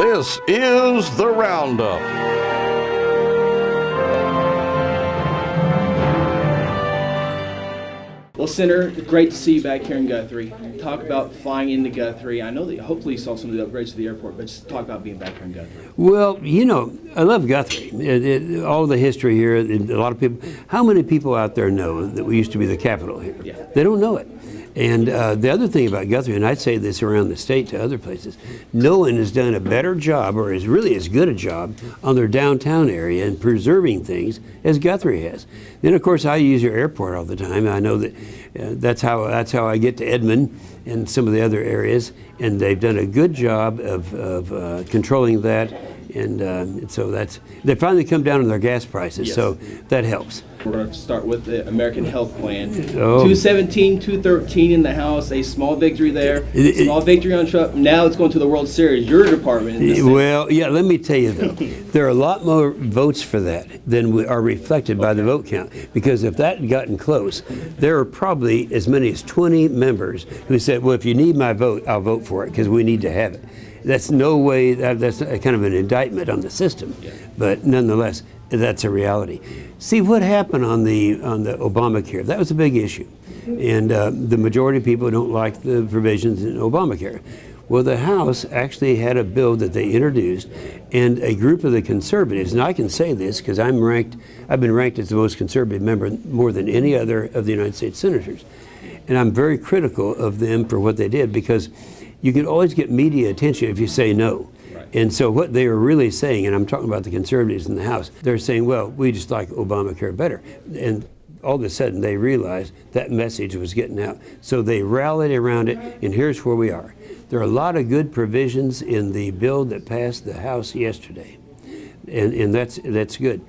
This is the Roundup. Well, Senator, great to see you back here in Guthrie. Talk about flying into Guthrie. I know that hopefully you saw some of the upgrades to the airport, but just talk about being back here in Guthrie. Well, you know, I love Guthrie. All the history here, a lot of people. How many people out there know that we used to be the capital here? Yeah. They don't know it. And the other thing about Guthrie, and I'd say this around the state to other places, no one has done a better job, or is really as good a job, on their downtown area and preserving things as Guthrie has. Then, of course, I use your airport all the time. I know that that's how I get to Edmond and some of the other areas, and they've done a good job of controlling that. And so they finally come down on their gas prices, yes. So that helps. We're going to start with the American Health Plan. 217, 213 in the House, a small victory there, small victory on Trump. Now it's going to the World Series, your department. Well, yeah, let me tell you though, there are a lot more votes for that than are reflected by the vote count. Because if that had gotten close, there are probably as many as 20 members who said, well, if you need my vote, I'll vote for it because we need to have it. That's no way, that's a kind of an indictment on the system, yeah. But nonetheless, that's a reality. See what happened on the Obamacare. That was a big issue, and the majority of people don't like the provisions in Obamacare. Well, the House actually had a bill that they introduced, and a group of the conservatives, and I can say this because I've been ranked as the most conservative member more than any other of the United States senators, and I'm very critical of them for what they did because you can always get media attention if you say no. Right. And so what they were really saying, and I'm talking about the conservatives in the House, they're saying, well, we just like Obamacare better. And all of a sudden they realized that message was getting out. So they rallied around it, and here's where we are. There are a lot of good provisions in the bill that passed the House yesterday. And that's good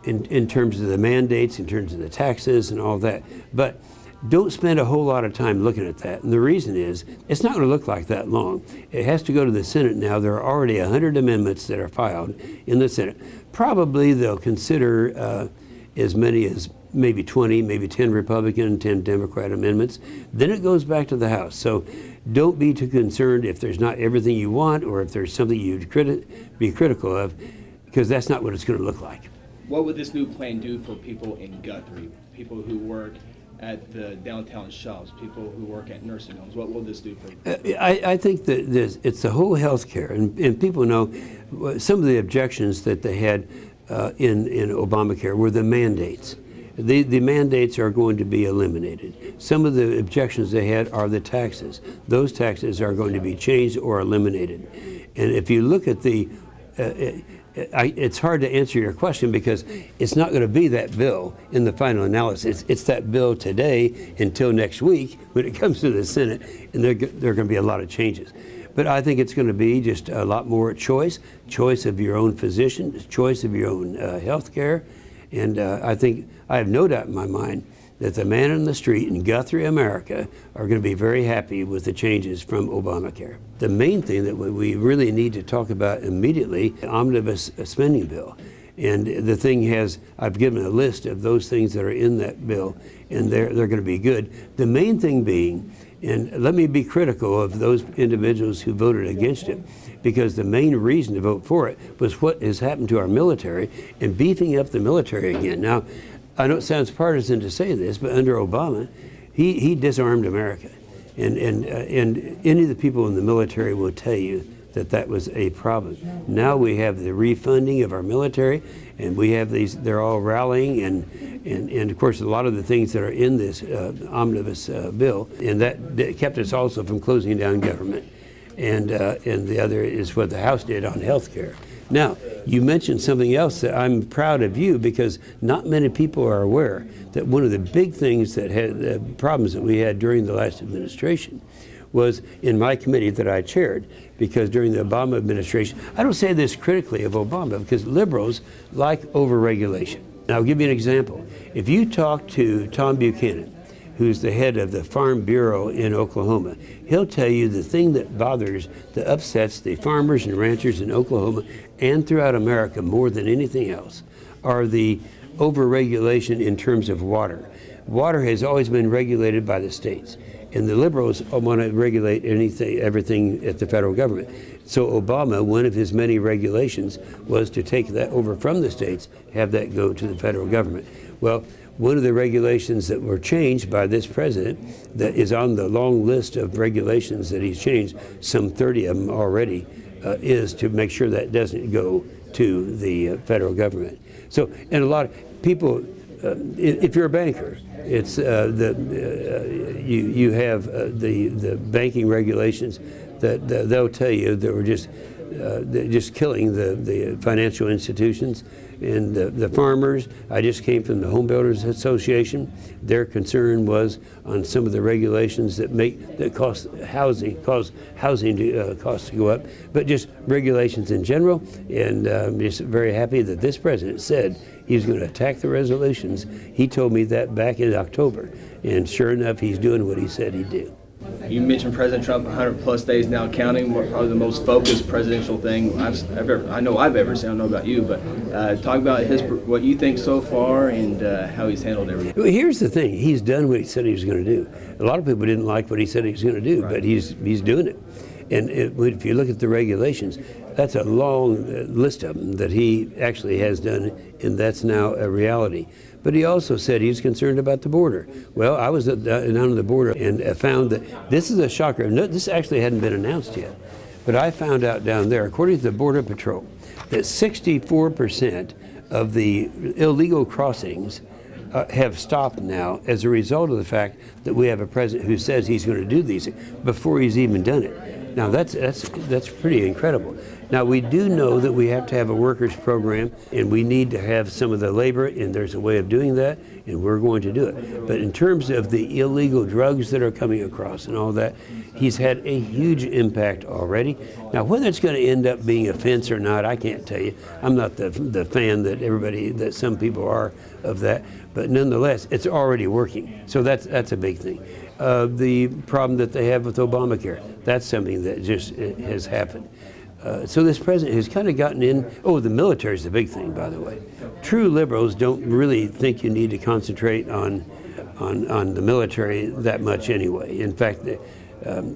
in terms of the mandates, in terms of the taxes and all that. But don't spend a whole lot of time looking at that. And the reason is, it's not going to look like that long. It has to go to the Senate now. There are already 100 amendments that are filed in the Senate. Probably they'll consider as many as maybe 20, maybe 10 Republican, 10 Democrat amendments. Then it goes back to the House. So don't be too concerned if there's not everything you want or if there's something you'd be critical of, because that's not what it's going to look like. What would this new plan do for people in Guthrie, people who work at the downtown shops, people who work at nursing homes? What will this do for you? I think that it's the whole health care, and people know some of the objections that they had in Obamacare were the mandates. The mandates are going to be eliminated. Some of the objections they had are the taxes. Those taxes are going to be changed or eliminated. And if you look at it's hard to answer your question because it's not going to be that bill in the final analysis. It's that bill today until next week when it comes to the Senate, and there are going to be a lot of changes. But I think it's going to be just a lot more choice of your own physician, choice of your own health care. And I think I have no doubt in my mind that the man in the street in Guthrie, America, are going to be very happy with the changes from Obamacare. The main thing that we really need to talk about immediately, the omnibus spending bill. And the thing I've given a list of those things that are in that bill, and they're going to be good. The main thing being, and let me be critical of those individuals who voted against it, because the main reason to vote for it was what has happened to our military and beefing up the military again. Now, I know it sounds partisan to say this, but under Obama, he disarmed America. And any of the people in the military will tell you that was a problem. Now we have the refunding of our military, and we have they're all rallying, and of course a lot of the things that are in this omnibus bill, and that kept us also from closing down government. And the other is what the House did on health care. Now, you mentioned something else that I'm proud of you, because not many people are aware that one of the big things that had the problems that we had during the last administration was in my committee that I chaired, because during the Obama administration, I don't say this critically of Obama, because liberals like overregulation. And I'll give you an example. If you talk to Tom Buchanan, who's the head of the Farm Bureau in Oklahoma, he'll tell you the thing that upsets the farmers and ranchers in Oklahoma and throughout America more than anything else are the overregulation in terms of water. Water has always been regulated by the states. And the liberals want to regulate everything at the federal government. So Obama, one of his many regulations was to take that over from the states, have that go to the federal government. Well, one of the regulations that were changed by this president that is on the long list of regulations that he's changed, some 30 of them already, is to make sure that doesn't go to the federal government. So, and a lot of people, if you're a banker, it's you have the banking regulations that they'll tell you that were just killing the financial institutions and the farmers. I just came from the Home Builders Association. Their concern was on some of the regulations that cause housing costs to go up, but just regulations in general. And I'm just very happy that this president said he's going to attack the resolutions. He told me that back in October, and sure enough, he's doing what he said he'd do. You mentioned President Trump, 100 plus days now counting, probably the most focused presidential thing I've ever seen. I don't know about you, but talk about what you think so far and how he's handled everything. Well, here's the thing: he's done what he said he was going to do. A lot of people didn't like what he said he was going to do, but he's doing it. And if you look at the regulations, that's a long list of them that he actually has done, and that's now a reality. But he also said he's concerned about the border. Well, I was down on the border and found that this is a shocker. No, this actually hadn't been announced yet. But I found out down there, according to the Border Patrol, that 64% of the illegal crossings have stopped now as a result of the fact that we have a president who says he's going to do these before he's even done it. Now that's pretty incredible. Now we do know that we have to have a workers program, and we need to have some of the labor, and there's a way of doing that, and we're going to do it. But in terms of the illegal drugs that are coming across and all that, he's had a huge impact already. Now whether it's going to end up being a fence or not, I can't tell you. I'm not the fan that some people are of that, but nonetheless, it's already working. So that's a big thing. The problem that they have with Obamacare, that's something that just has happened. So this president has kind of gotten in. Oh, the military is the big thing, by the way. True liberals don't really think you need to concentrate on the military that much anyway. In fact, I've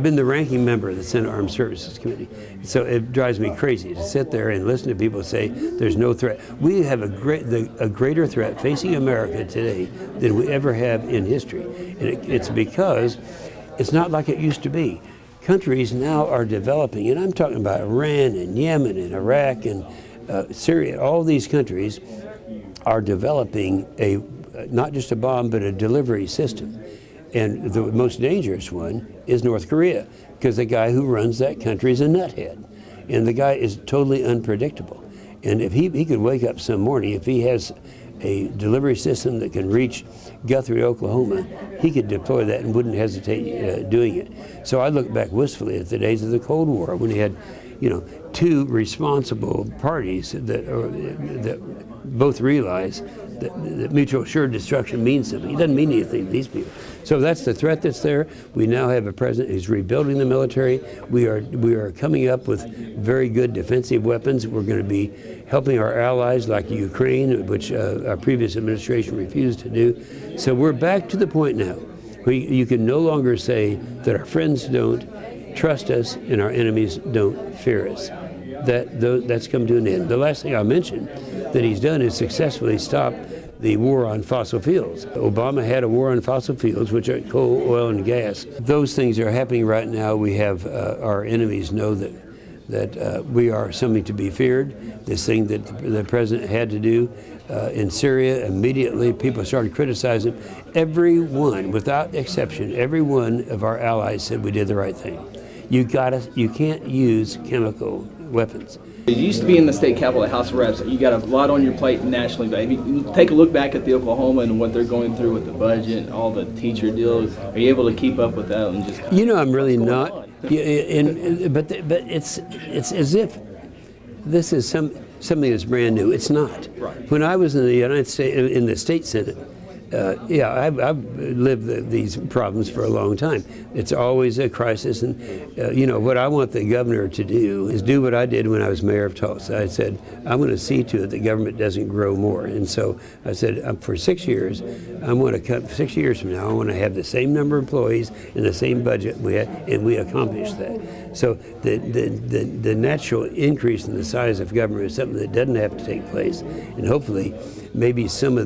been the ranking member of the Senate Armed Services Committee, so it drives me crazy to sit there and listen to people say there's no threat. We have a greater threat facing America today than we ever have in history, and it's because it's not like it used to be. Countries now are developing, and I'm talking about Iran and Yemen and Iraq and Syria. All these countries are developing not just a bomb, but a delivery system. And the most dangerous one is North Korea, because the guy who runs that country is a nuthead. And the guy is totally unpredictable. And if he could wake up some morning, if he has a delivery system that can reach Guthrie, Oklahoma, he could deploy that and wouldn't hesitate doing it. So I look back wistfully at the days of the Cold War when he had, two responsible parties that both realize that mutual assured destruction means something. It doesn't mean anything to these people. So that's the threat that's there. We now have a president who's rebuilding the military. We are coming up with very good defensive weapons. We're going to be helping our allies like Ukraine, which our previous administration refused to do. So we're back to the point now where you can no longer say that our friends don't trust us and our enemies don't fear us. That's come to an end. The last thing I'll mention that he's done is successfully stop the war on fossil fuels. Obama had a war on fossil fuels, which are coal, oil, and gas. Those things are happening right now. We have our enemies know that we are something to be feared. This thing that the president had to do in Syria, immediately people started criticizing. Everyone, without exception, every one of our allies said we did the right thing. You can't use chemical weapons. It used to be in the state capitol, the House of Reps. You got a lot on your plate nationally, but if you take a look back at the Oklahoma and what they're going through with the budget and all the teacher deals, are you able to keep up with that and just? I'm really not. But it's as if this is something that's brand new. It's not. Right. When I was in the United States in the state Senate, Yeah, I've lived these problems for a long time. It's always a crisis, and you know what I want the governor to do is do what I did when I was mayor of Tulsa. I said I'm going to see to it that government doesn't grow more, and so I said for 6 years, I want to cut 6 years from now. I want to have the same number of employees and the same budget we had, and we accomplished that. So the natural increase in the size of government is something that doesn't have to take place, and hopefully, maybe some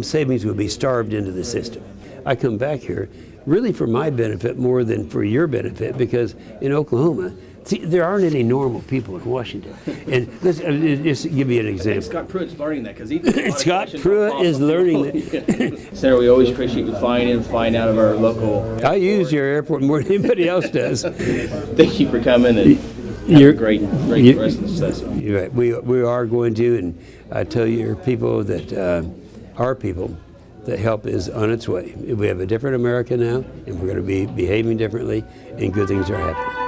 savings would be starved into the system. I come back here really for my benefit more than for your benefit, because in Oklahoma, see, there aren't any normal people in Washington. And let's just give you an example. Scott Pruitt's learning that because Scott Pruitt is learning that. Senator, we always appreciate you flying in, flying out of our local. I use your airport more than anybody else does. Thank you for coming, and have a great rest of the session. You're right. We are going to, and I tell your people that our people, that help is on its way. We have a different America now, and we're going to be behaving differently, and good things are happening.